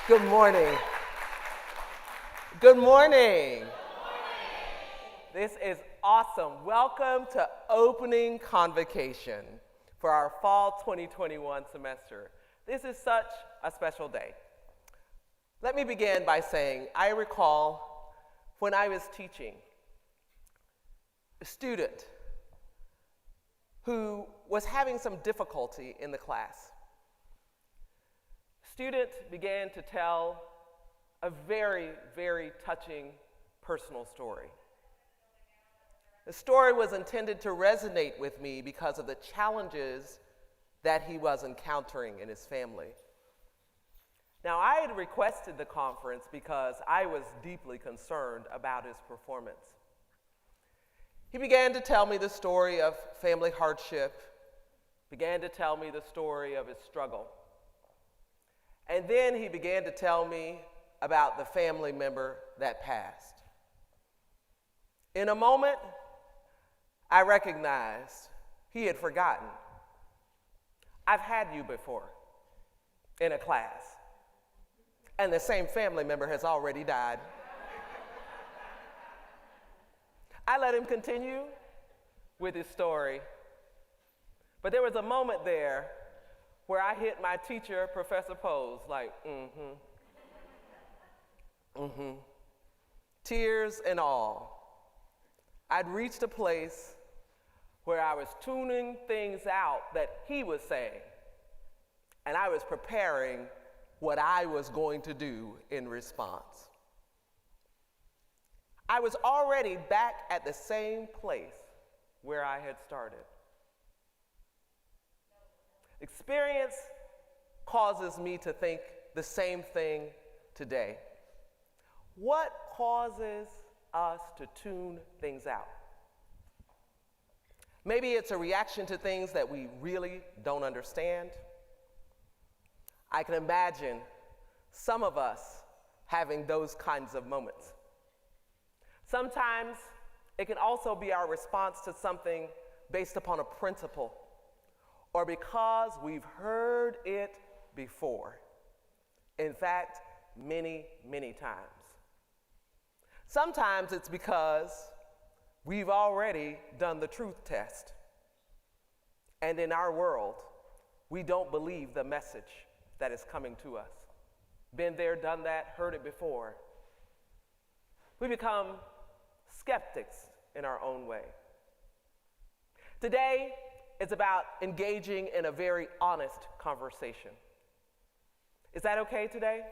Good morning. Good morning. This is awesome. Welcome to opening convocation for our fall 2021 semester. This is such a special day. Let me begin by saying I recall when I was teaching, a student who was having some difficulty in the class. Student began to tell a very, very touching personal story. The story was intended to resonate with me because of the challenges that he was encountering in his family. Now, I had requested the conference because I was deeply concerned about his performance. He began to tell me the story of family hardship, began to tell me the story of his struggle. And then he began to tell me about the family member that passed. In a moment, I recognized he had forgotten. I've had you before in a class, and the same family member has already died. I let him continue with his story, but there was a moment there where I hit my teacher, Professor Pose, like, tears and all. I'd reached a place where I was tuning things out that he was saying, and I was preparing what I was going to do in response. I was already back at the same place where I had started. Experience causes me to think the same thing today. What causes us to tune things out? Maybe it's a reaction to things that we really don't understand. I can imagine some of us having those kinds of moments. Sometimes it can also be our response to something based upon a principle, or because we've heard it before. In fact, many, many times. Sometimes it's because we've already done the truth test. And in our world, we don't believe the message that is coming to us. Been there, done that, heard it before. We become skeptics in our own way. Today, it's about engaging in a very honest conversation. Is that okay today? Yes.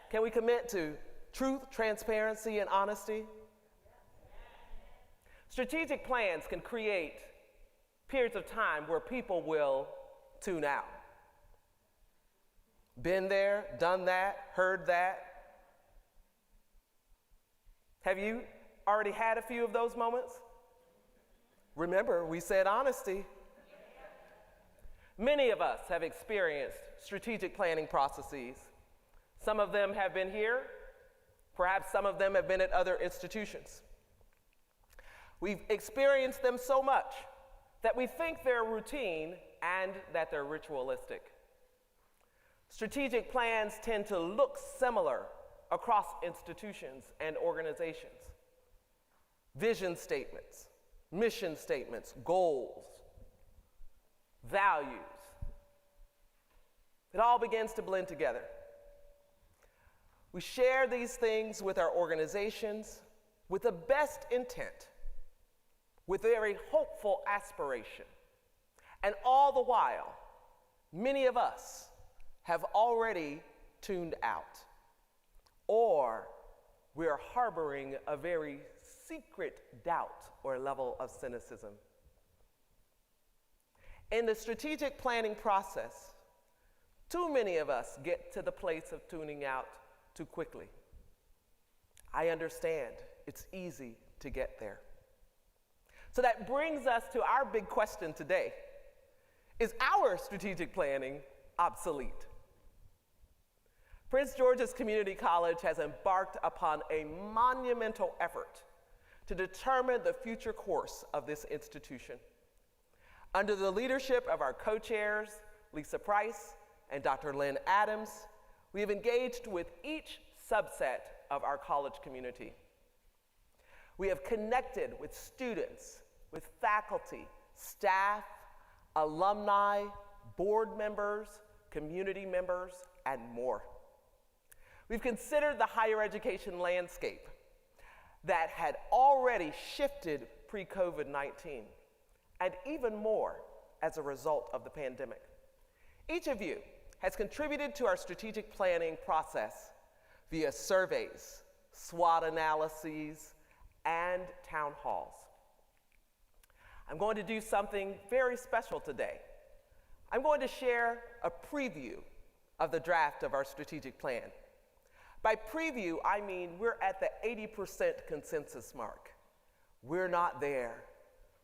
Can we commit to truth, transparency, and honesty? Yes. Strategic plans can create periods of time where people will tune out. Been there, done that, heard that. Have you already had a few of those moments? Remember, we said honesty. Many of us have experienced strategic planning processes. Some of them have been here. Perhaps some of them have been at other institutions. We've experienced them so much that we think they're routine and that they're ritualistic. Strategic plans tend to look similar across institutions and organizations. Vision statements, mission statements, goals, values. It all begins to blend together. We share these things with our organizations with the best intent, with very hopeful aspiration. And all the while, many of us have already tuned out, or we are harboring a very secret doubt or level of cynicism. In the strategic planning process, too many of us get to the place of tuning out too quickly. I understand it's easy to get there. So that brings us to our big question today. Is our strategic planning obsolete? Prince George's Community College has embarked upon a monumental effort to determine the future course of this institution. Under the leadership of our co-chairs, Lisa Price and Dr. Lynn Adams, we have engaged with each subset of our college community. We have connected with students, with faculty, staff, alumni, board members, community members, and more. We've considered the higher education landscape that had already shifted pre-COVID-19, and even more as a result of the pandemic. Each of you has contributed to our strategic planning process via surveys, SWOT analyses, and town halls. I'm going to do something very special today. I'm going to share a preview of the draft of our strategic plan. By preview, I mean we're at the 80% consensus mark. We're not there.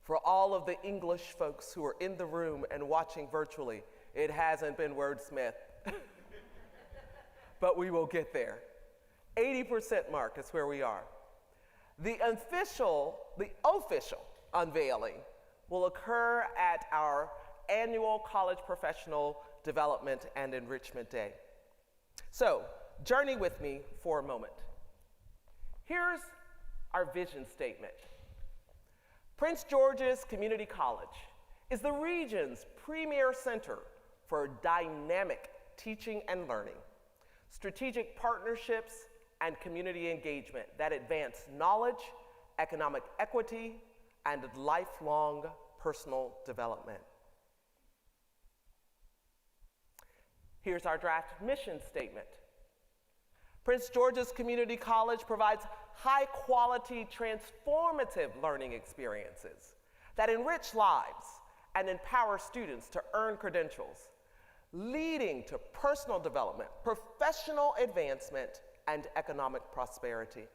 For all of the English folks who are in the room and watching virtually, it hasn't been wordsmith. But we will get there. 80% mark is where we are. The official unveiling will occur at our annual College Professional Development and Enrichment Day. So, journey with me for a moment. Here's our vision statement. Prince George's Community College is the region's premier center for dynamic teaching and learning, strategic partnerships, and community engagement that advance knowledge, economic equity, and lifelong personal development. Here's our draft mission statement. Prince George's Community College provides high-quality, transformative learning experiences that enrich lives and empower students to earn credentials, leading to personal development, professional advancement, and economic prosperity.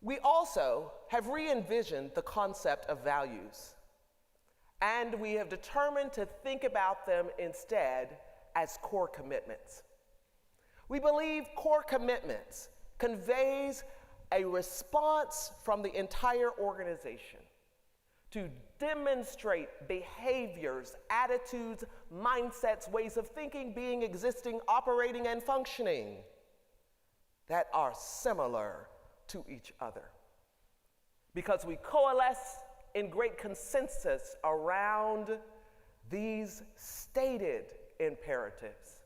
We also have re-envisioned the concept of values, and we have determined to think about them instead as core commitments. We believe core commitments conveys a response from the entire organization to demonstrate behaviors, attitudes, mindsets, ways of thinking, being, existing, operating, and functioning that are similar to each other. Because we coalesce in great consensus around these stated imperatives.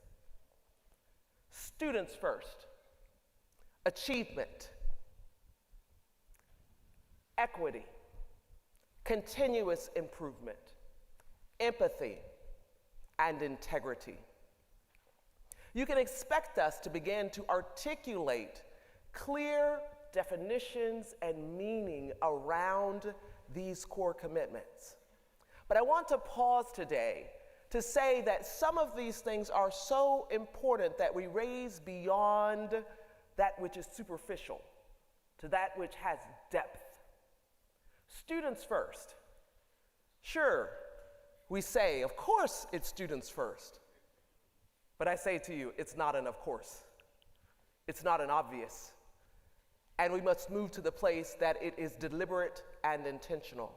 Students first, achievement, equity, continuous improvement, empathy, and integrity. You can expect us to begin to articulate clear definitions and meaning around these core commitments. But I want to pause today to say that some of these things are so important that we raise beyond that which is superficial to that which has depth. Students first. Sure, we say, of course it's students first. But I say to you, it's not an of course. It's not an obvious. And we must move to the place that it is deliberate and intentional.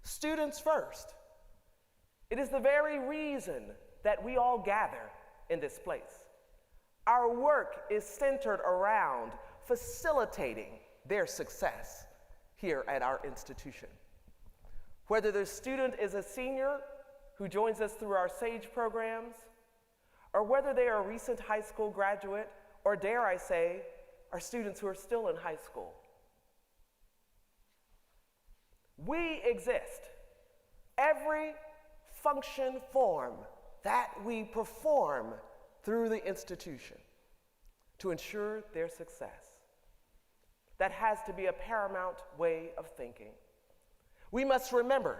Students first. It is the very reason that we all gather in this place. Our work is centered around facilitating their success here at our institution. Whether the student is a senior who joins us through our SAGE programs, or whether they are a recent high school graduate, or dare I say, are students who are still in high school. We exist. Every function form that we perform through the institution to ensure their success. That has to be a paramount way of thinking. We must remember,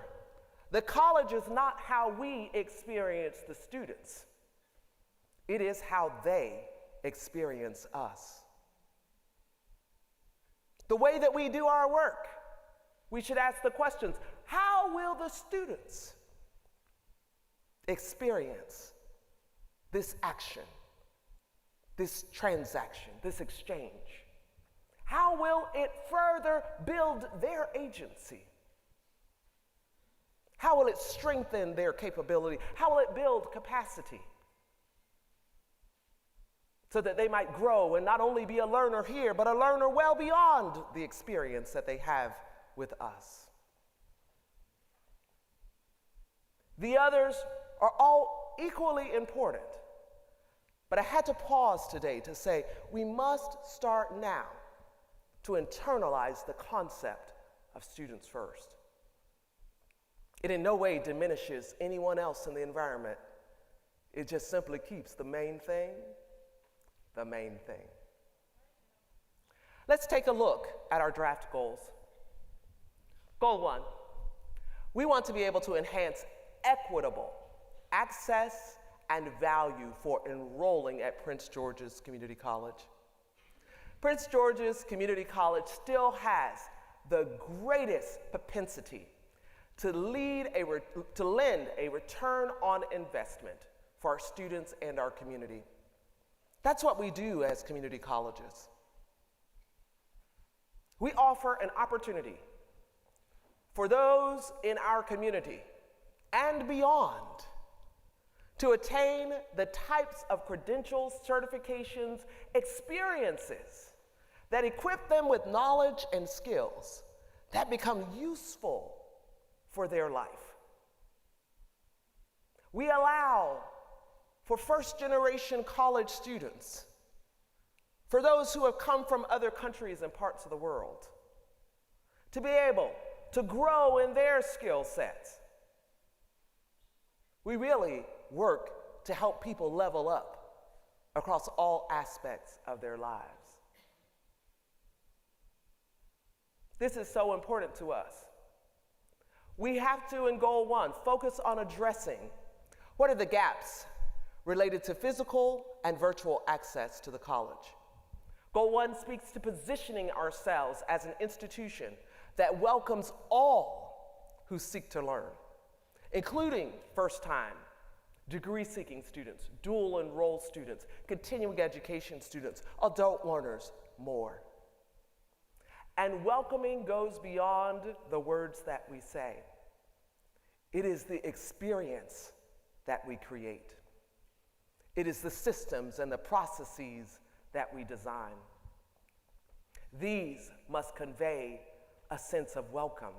the college is not how we experience the students. It is how they experience us. The way that we do our work, we should ask the questions, how will the students experience this action, this transaction, this exchange? How will it further build their agency? How How will it strengthen their capability? How will it build capacity? So that they might grow and not only be a learner here, but a learner well beyond the experience that they have with us. The others are all equally important. But I had to pause today to say we must start now to internalize the concept of students first. It in no way diminishes anyone else in the environment. It just simply keeps the main thing the main thing. Let's take a look at our draft goals. Goal 1, we want to be able to enhance equitable access and value for enrolling at Prince George's Community College. Prince George's Community College still has the greatest propensity to lend a return on investment for our students and our community. That's what we do as community colleges. We offer an opportunity for those in our community and beyond to attain the types of credentials, certifications, experiences that equip them with knowledge and skills that become useful for their life. We allow for first-generation college students, for those who have come from other countries and parts of the world, to be able to grow in their skill sets. We really work to help people level up across all aspects of their lives. This is so important to us. We have to, in Goal 1, focus on addressing what are the gaps related to physical and virtual access to the college. Goal 1 speaks to positioning ourselves as an institution that welcomes all who seek to learn, including first-time, degree-seeking students, dual-enroll students, continuing education students, adult learners, more. And welcoming goes beyond the words that we say. It is the experience that we create. It is the systems and the processes that we design. These must convey a sense of welcome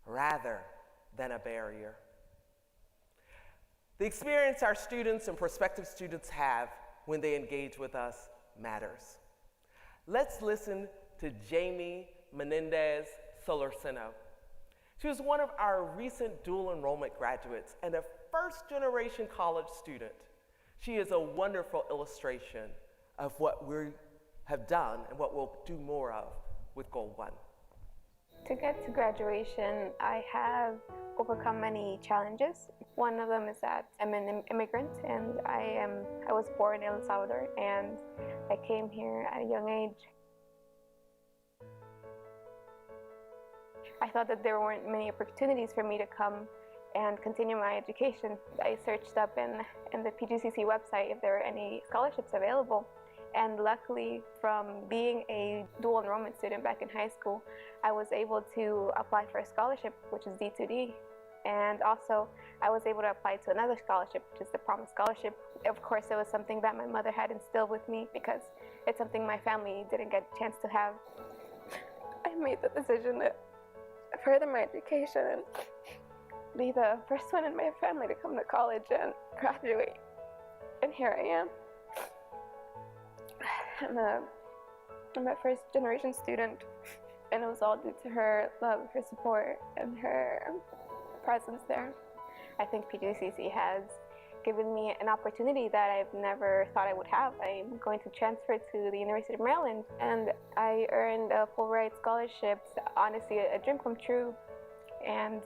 rather than a barrier. The experience our students and prospective students have when they engage with us matters. Let's listen to Jamie Menendez Solorzano. She was one of our recent dual enrollment graduates and a first-generation college student. She is a wonderful illustration of what we have done and what we'll do more of with Goal 1. To get to graduation, I have overcome many challenges. One of them is that I'm an immigrant and I was born in El Salvador and I came here at a young age. I thought that there weren't many opportunities for me to come and continue my education. I searched up in the PGCC website if there were any scholarships available. And luckily, from being a dual enrollment student back in high school, I was able to apply for a scholarship, which is D2D. And also, I was able to apply to another scholarship, which is the Promise Scholarship. Of course, it was something that my mother had instilled with me because it's something my family didn't get a chance to have. I made the decision to further my education and be the first one in my family to come to college and graduate. And here I am. I'm a first-generation student, and it was all due to her love, her support, and her presence there. I think PGCC has given me an opportunity that I've never thought I would have. I'm going to transfer to the University of Maryland, and I earned a full ride scholarship. Honestly, a dream come true, and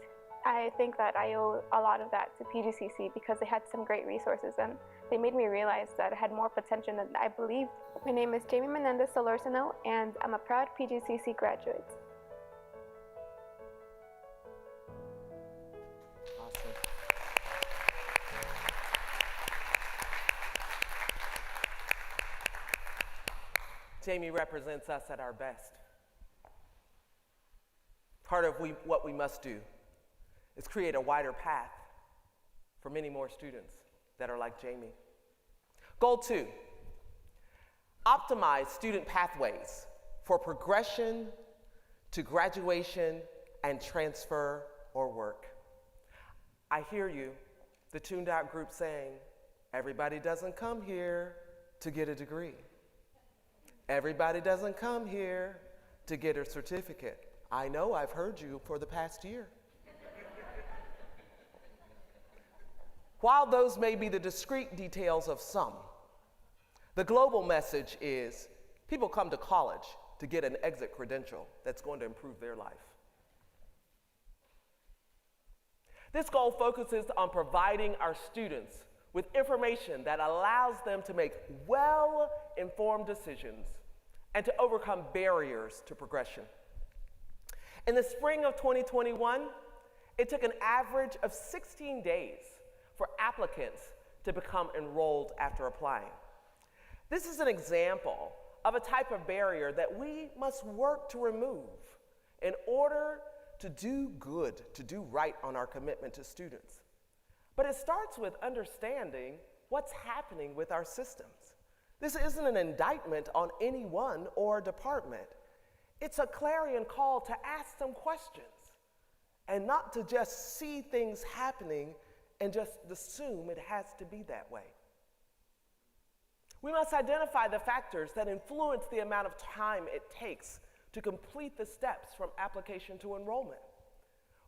I think that I owe a lot of that to PGCC because they had some great resources and they made me realize that I had more potential than I believed. My name is Jamie Menendez Solorzano and I'm a proud PGCC graduate. Awesome. Jamie represents us at our best. Part of what we must do is create a wider path for many more students that are like Jamie. Goal 2, optimize student pathways for progression to graduation and transfer or work. I hear you, the tuned out group, saying, everybody doesn't come here to get a degree. Everybody doesn't come here to get a certificate. I know, I've heard you for the past year. While those may be the discrete details of some, the global message is people come to college to get an exit credential that's going to improve their life. This goal focuses on providing our students with information that allows them to make well-informed decisions and to overcome barriers to progression. In the spring of 2021, it took an average of 16 days for applicants to become enrolled after applying. This is an example of a type of barrier that we must work to remove in order to do good, to do right on our commitment to students. But it starts with understanding what's happening with our systems. This isn't an indictment on anyone or department. It's a clarion call to ask some questions and not to just see things happening and just assume it has to be that way. We must identify the factors that influence the amount of time it takes to complete the steps from application to enrollment.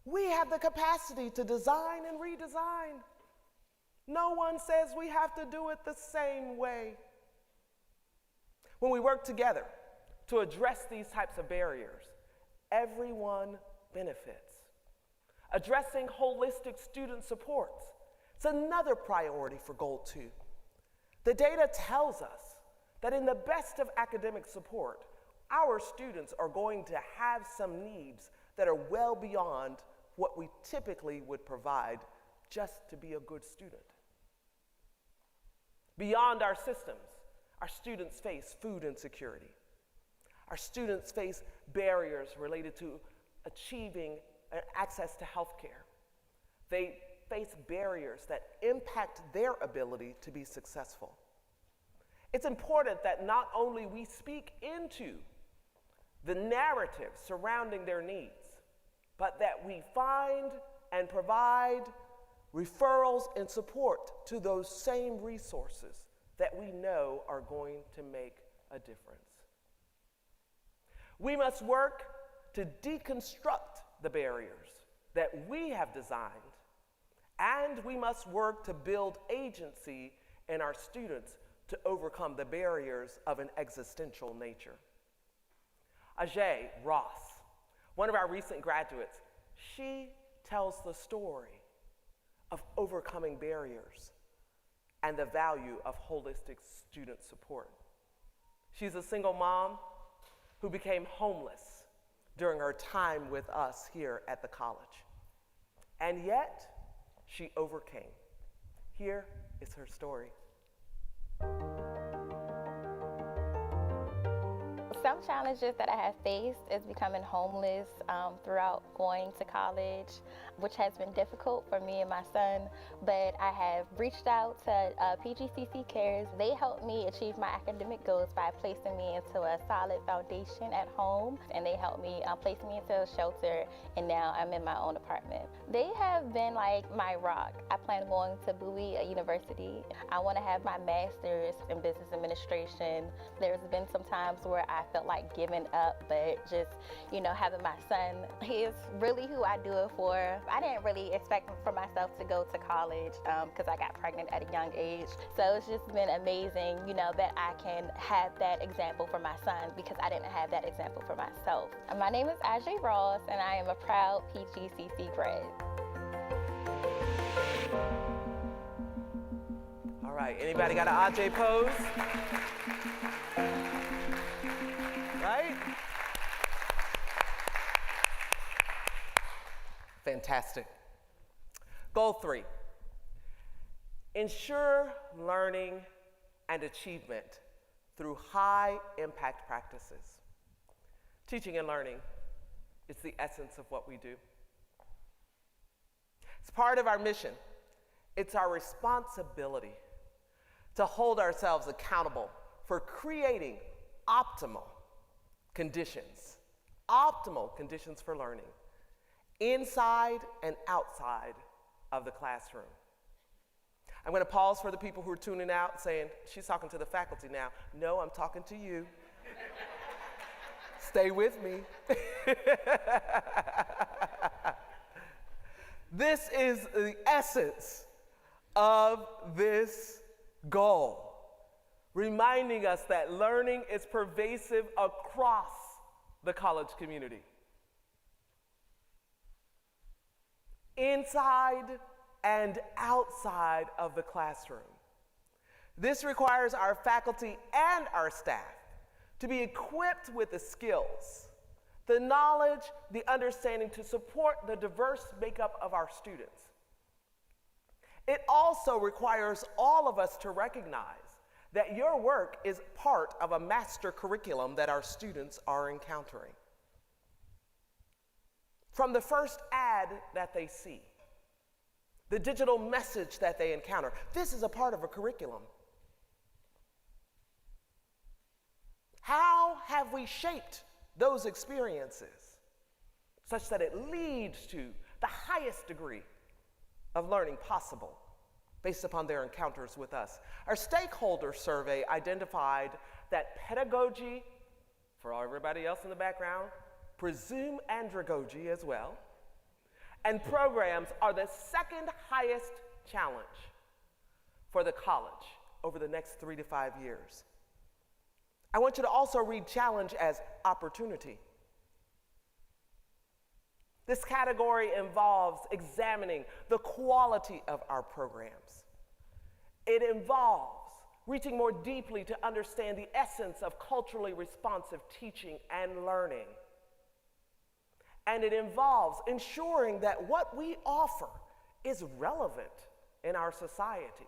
We have the capacity to design and redesign. No one says we have to do it the same way. When we work together to address these types of barriers, everyone benefits. Addressing holistic student supports is another priority for Goal 2. The data tells us that in the best of academic support, our students are going to have some needs that are well beyond what we typically would provide just to be a good student. Beyond our systems, our students face food insecurity. Our students face barriers related to achieving access to health care. They face barriers that impact their ability to be successful. It's important that not only we speak into the narrative surrounding their needs, but that we find and provide referrals and support to those same resources that we know are going to make a difference. We must work to deconstruct the barriers that we have designed, and we must work to build agency in our students to overcome the barriers of an existential nature. Ajay Ross, one of our recent graduates, she tells the story of overcoming barriers and the value of holistic student support. She's a single mom who became homeless during her time with us here at the college. And yet, she overcame. Here is her story. Some challenges that I have faced is becoming homeless throughout going to college, which has been difficult for me and my son, but I have reached out to PGCC Cares. They helped me achieve my academic goals by placing me into a solid foundation at home, and they helped me place me into a shelter, and now I'm in my own apartment. They have been like my rock. I plan on going to Bowie University. I want to have my master's in business administration. There's been some times where I felt like giving up, but just, having my son, he is really who I do it for. I didn't really expect for myself to go to college because I got pregnant at a young age. So it's just been amazing, that I can have that example for my son because I didn't have that example for myself. My name is Ajay Ross, and I am a proud PGCC grad. All right, anybody got an Ajay pose? Right? Fantastic. Goal 3, ensure learning and achievement through high impact practices. Teaching and learning is the essence of what we do. It's part of our mission. It's our responsibility to hold ourselves accountable for creating optimal conditions for learning, inside and outside of the classroom. I'm going to pause for the people who are tuning out saying, she's talking to the faculty now. No, I'm talking to you. Stay with me. This is the essence of this goal, reminding us that learning is pervasive across the college community. Inside and outside of the classroom. This requires our faculty and our staff to be equipped with the skills, the knowledge, the understanding to support the diverse makeup of our students. It also requires all of us to recognize that your work is part of a master curriculum that our students are encountering. From the first ad that they see, the digital message that they encounter, this is a part of a curriculum. How have we shaped those experiences such that it leads to the highest degree of learning possible based upon their encounters with us? Our stakeholder survey identified that pedagogy, for everybody else in the background, presume andragogy as well, and programs are the second highest challenge for the college over the next 3 to 5 years. I want you to also read challenge as opportunity. This category involves examining the quality of our programs. It involves reaching more deeply to understand the essence of culturally responsive teaching and learning. And it involves ensuring that what we offer is relevant in our society,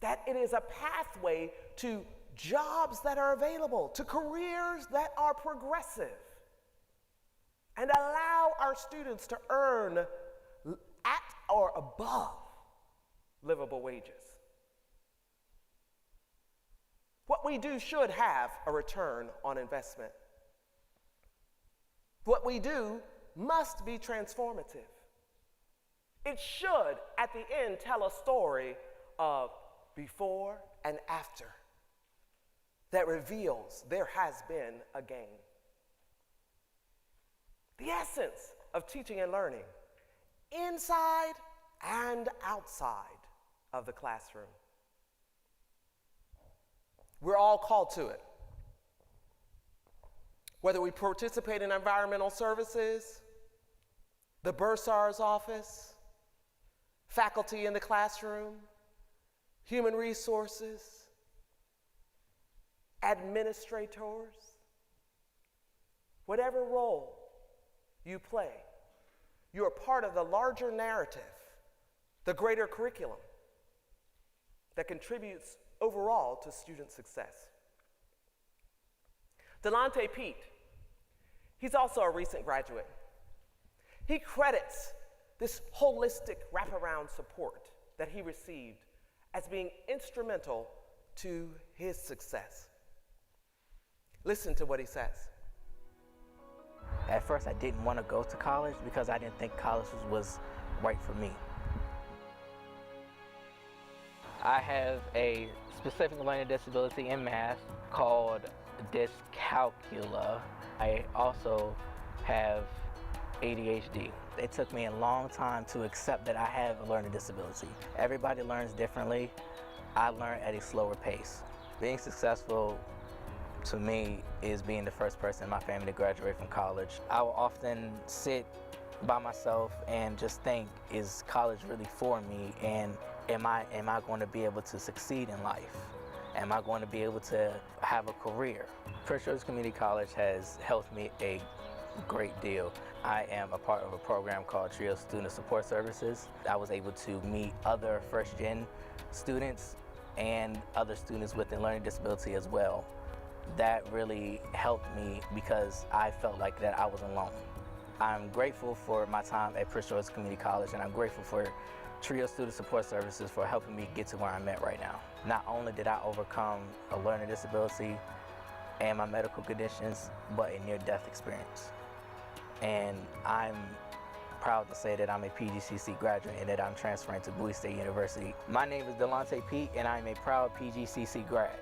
that it is a pathway to jobs that are available, to careers that are progressive, and allow our students to earn at or above livable wages. What we do should have a return on investment. What we do must be transformative. It should, at the end, tell a story of before and after that reveals there has been a gain. The essence of teaching and learning, inside and outside of the classroom. We're all called to it. Whether we participate in environmental services, the bursar's office, faculty in the classroom, human resources, administrators, whatever role you play, you are part of the larger narrative, the greater curriculum that contributes overall to student success. Delonte Pete, he's also a recent graduate. He credits this holistic wraparound support that he received as being instrumental to his success. Listen to what he says. At first, I didn't want to go to college because I didn't think college was right for me. I have a specific learning disability in math called dyscalculia. I also have ADHD. It took me a long time to accept that I have a learning disability. Everybody learns differently. I learn at a slower pace. Being successful to me is being the first person in my family to graduate from college. I will often sit by myself and just think, is college really for me? And am I going to be able to succeed in life? Am I going to be able to have a career? Prince George's Community College has helped me a great deal. I am a part of a program called TRIO Student Support Services. I was able to meet other first-gen students and other students with a learning disability as well. That really helped me because I felt like that I was alone. I'm grateful for my time at Prince George's Community College, and I'm grateful for TRIO Student Support Services for helping me get to where I'm at right now. Not only did I overcome a learning disability and my medical conditions, but a near-death experience. And I'm proud to say that I'm a PGCC graduate and that I'm transferring to Bowie State University. My name is Delonte Pete, and I'm a proud PGCC grad.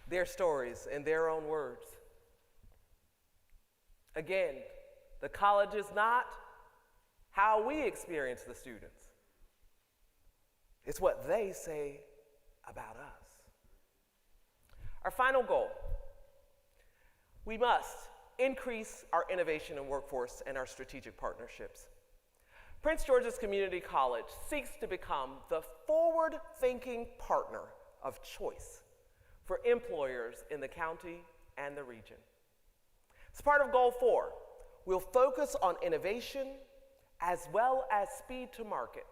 Their stories in their own words. Again, the college is not how we experience the students. It's what they say about us. Our final goal, we must increase our innovation and workforce and our strategic partnerships. Prince George's Community College seeks to become the forward-thinking partner of choice for employers in the county and the region. As part of Goal 4, we'll focus on innovation as well as speed to market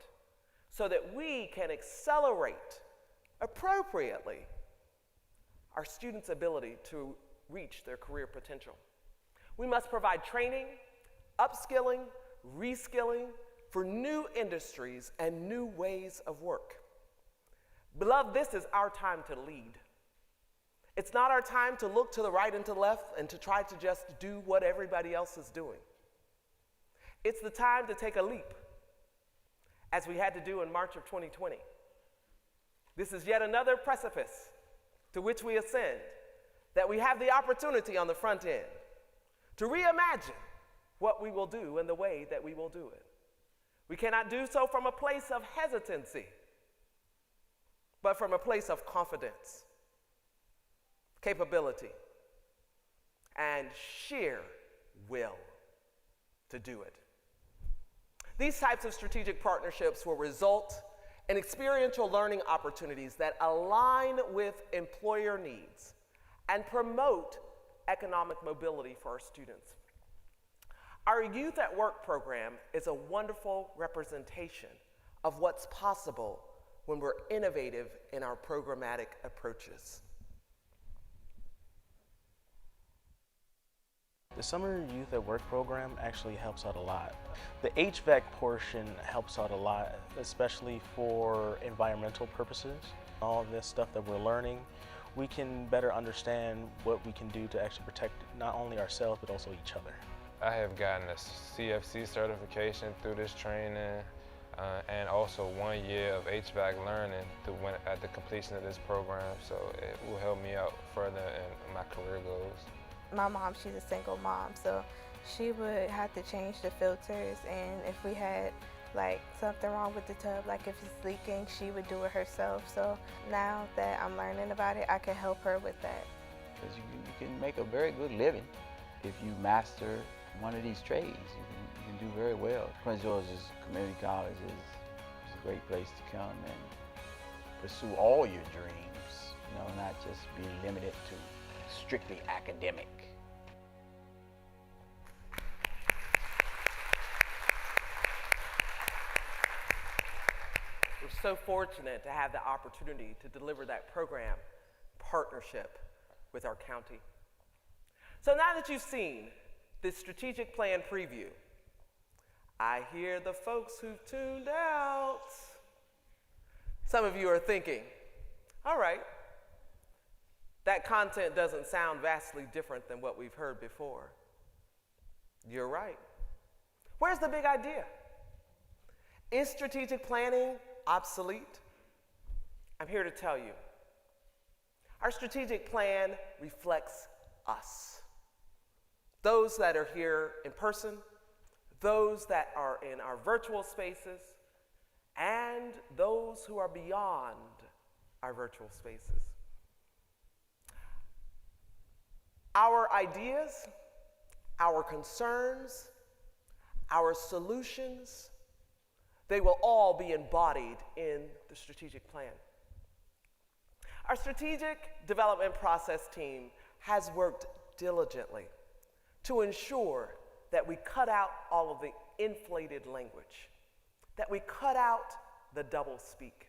so that we can accelerate appropriately our students' ability to reach their career potential. We must provide training, upskilling, reskilling for new industries and new ways of work. Beloved, this is our time to lead. It's not our time to look to the right and to the left and to try to just do what everybody else is doing. It's the time to take a leap, as we had to do in March of 2020. This is yet another precipice to which we ascend, that we have the opportunity on the front end to reimagine what we will do and the way that we will do it. We cannot do so from a place of hesitancy, but from a place of confidence, capability, and sheer will to do it. These types of strategic partnerships will result in experiential learning opportunities that align with employer needs and promote economic mobility for our students. Our Youth at Work program is a wonderful representation of what's possible when we're innovative in our programmatic approaches. The Summer Youth at Work program actually helps out a lot. The HVAC portion helps out a lot, especially for environmental purposes. All this stuff that we're learning, we can better understand what we can do to actually protect not only ourselves, but also each other. I have gotten a CFC certification through this training, and also 1 year of HVAC learning at the completion of this program, so it will help me out further in my career goals. My mom, she's a single mom, so she would have to change the filters, and if we had like something wrong with the tub, like if it's leaking, she would do it herself. So now that I'm learning about it, I can help her with that. Because you can make a very good living if you master one of these trades. You can do very well. Prince George's Community College is a great place to come and pursue all your dreams, you know, not just be limited to strictly academic. We're so fortunate to have the opportunity to deliver that program partnership with our county. So now that you've seen this strategic plan preview, I hear the folks who've tuned out. Some of you are thinking, all right, that content doesn't sound vastly different than what we've heard before. You're right. Where's the big idea? Is strategic planning obsolete? I'm here to tell you. Our strategic plan reflects us. Those that are here in person, those that are in our virtual spaces, and those who are beyond our virtual spaces. Our ideas, our concerns, our solutions, they will all be embodied in the strategic plan. Our strategic development process team has worked diligently to ensure that we cut out all of the inflated language, that we cut out the double speak.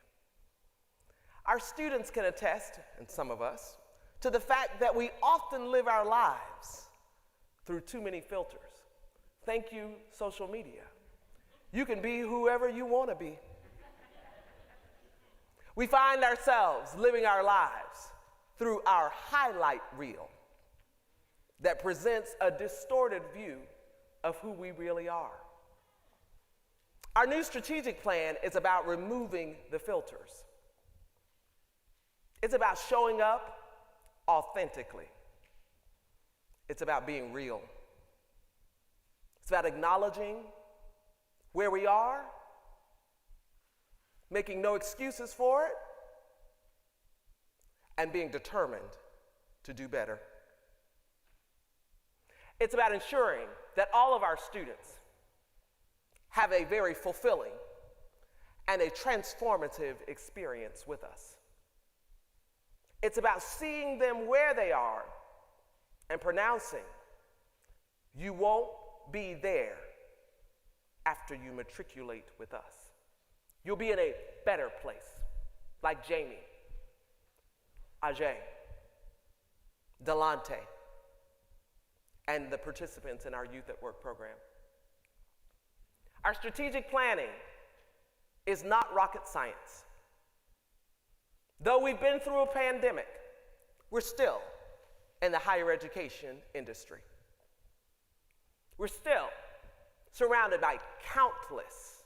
Our students can attest, and some of us, to the fact that we often live our lives through too many filters. Thank you, social media. You can be whoever you want to be. We find ourselves living our lives through our highlight reel that presents a distorted view of who we really are. Our new strategic plan is about removing the filters. It's about showing up authentically. It's about being real. It's about acknowledging where we are, making no excuses for it, and being determined to do better. It's about ensuring that all of our students have a very fulfilling and a transformative experience with us. It's about seeing them where they are and pronouncing, you won't be there after you matriculate with us. You'll be in a better place, like Jamie, Ajay, Delante, and the participants in our Youth at Work program. Our strategic planning is not rocket science. Though we've been through a pandemic, we're still in the higher education industry. We're still surrounded by countless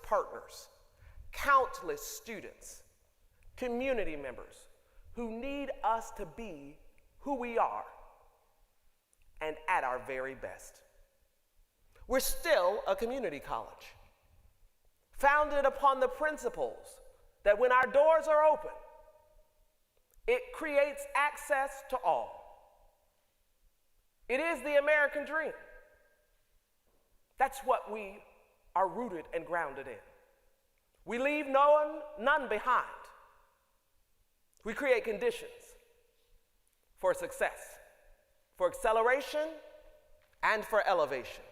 partners, countless students, community members who need us to be who we are and at our very best. We're still a community college, founded upon the principles that when our doors are open, it creates access to all. It is the American dream. That's what we are rooted and grounded in. We leave none behind. We create conditions for success, for acceleration, and for elevation.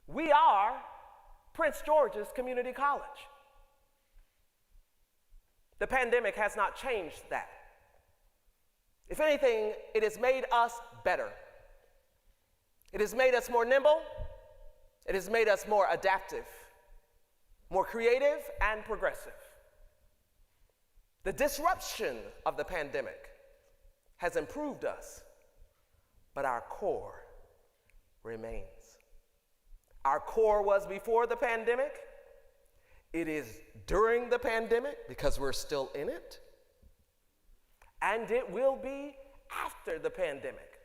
We are Prince George's Community College. The pandemic has not changed that. If anything, it has made us better. It has made us more nimble. It has made us more adaptive, more creative, and progressive. The disruption of the pandemic has improved us, but our core remains. Our core was before the pandemic. It is during the pandemic because we're still in it. And it will be after the pandemic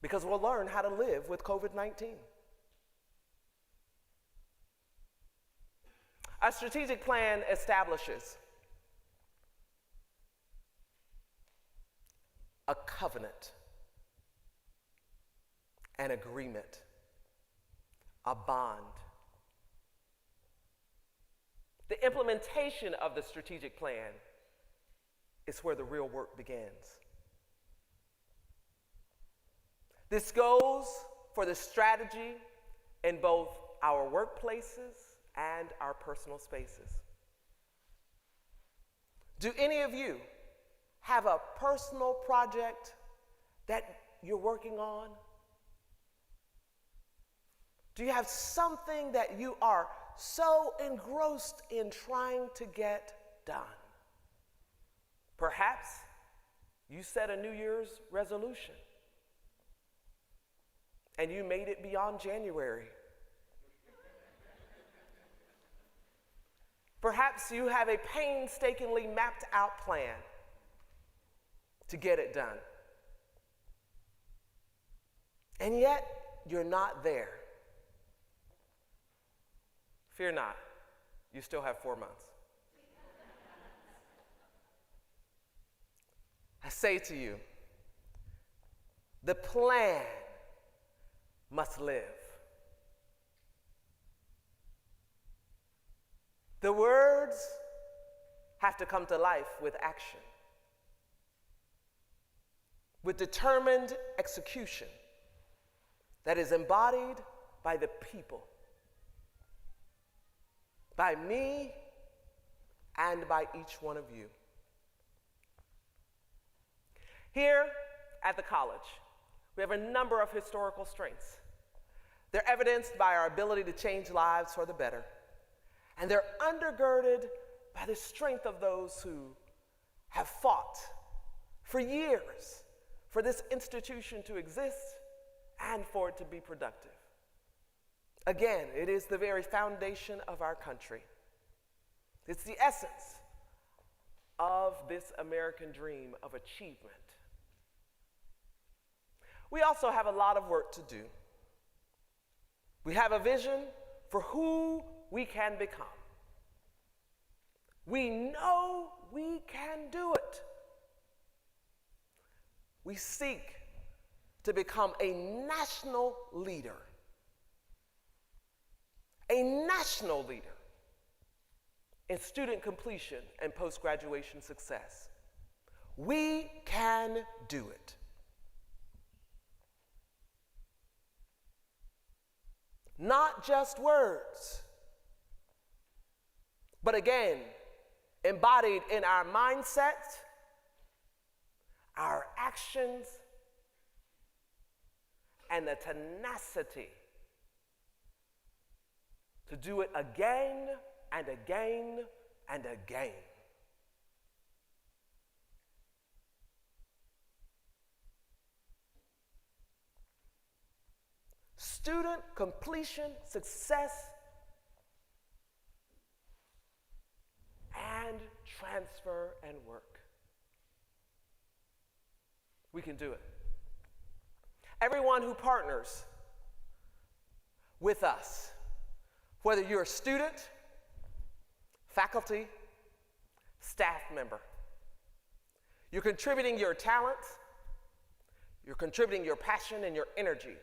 because we'll learn how to live with COVID-19. Our strategic plan establishes a covenant, an agreement, a bond. The implementation of the strategic plan is where the real work begins. This goes for the strategy in both our workplaces and our personal spaces. Do any of you have a personal project that you're working on? Do you have something that you are so engrossed in trying to get done? Perhaps you set a New Year's resolution and you made it beyond January. Perhaps you have a painstakingly mapped out plan to get it done. And yet, you're not there. Fear not, you still have 4 months. I say to you, the plan must live. The words have to come to life with action, with determined execution that is embodied by the people, by me and by each one of you. Here at the college, we have a number of historical strengths. They're evidenced by our ability to change lives for the better, and they're undergirded by the strength of those who have fought for years for this institution to exist and for it to be productive. Again, it is the very foundation of our country. It's the essence of this American dream of achievement. We also have a lot of work to do. We have a vision for who we can become. We know we can do it. We seek to become a national leader. A national leader in student completion and post-graduation success. We can do it. Not just words, but again, embodied in our mindset, our actions, and the tenacity to do it again and again and again. Student completion, success, and transfer and work. We can do it. Everyone who partners with us, whether you're a student, faculty, staff member, you're contributing your talent, you're contributing your passion and your energy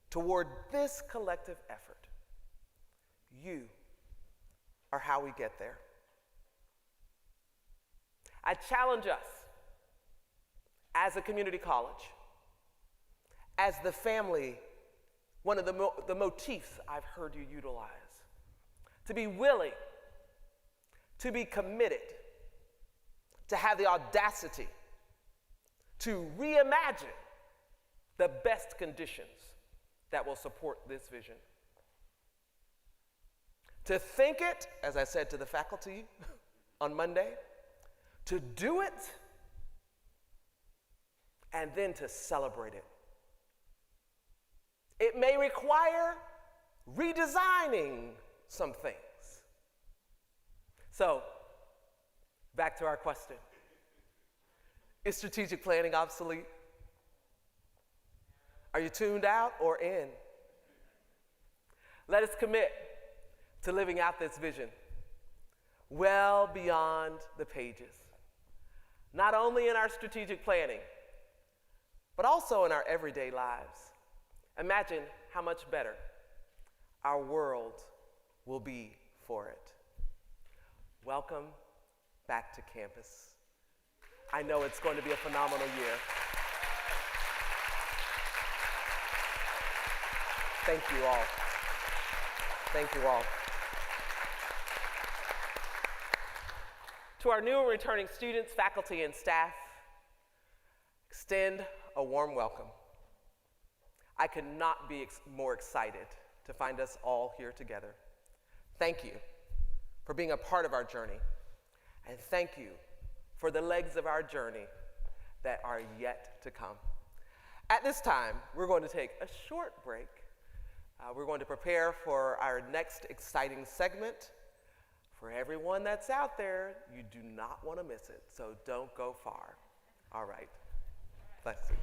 toward this collective effort. You are how we get there. I challenge us as a community college, as the family, one of the motifs I've heard you utilize, to be willing, to be committed, to have the audacity to reimagine the best conditions that will support this vision. To think it, as I said to the faculty on Monday, to do it, and then to celebrate it. It may require redesigning some things. So, back to our question. Is strategic planning obsolete? Are you tuned out or in? Let us commit to living out this vision well beyond the pages, not only in our strategic planning, but also in our everyday lives. Imagine how much better our world will be for it. Welcome back to campus. I know it's going to be a phenomenal year. Thank you all. Thank you all. To our new and returning students, faculty, and staff, extend a warm welcome. I could not be more excited to find us all here together. Thank you for being a part of our journey, and thank you for the legs of our journey that are yet to come. At this time, we're going to take a short break. We're going to prepare for our next exciting segment. For everyone that's out there, you do not want to miss it, so don't go far. All right. Blessings.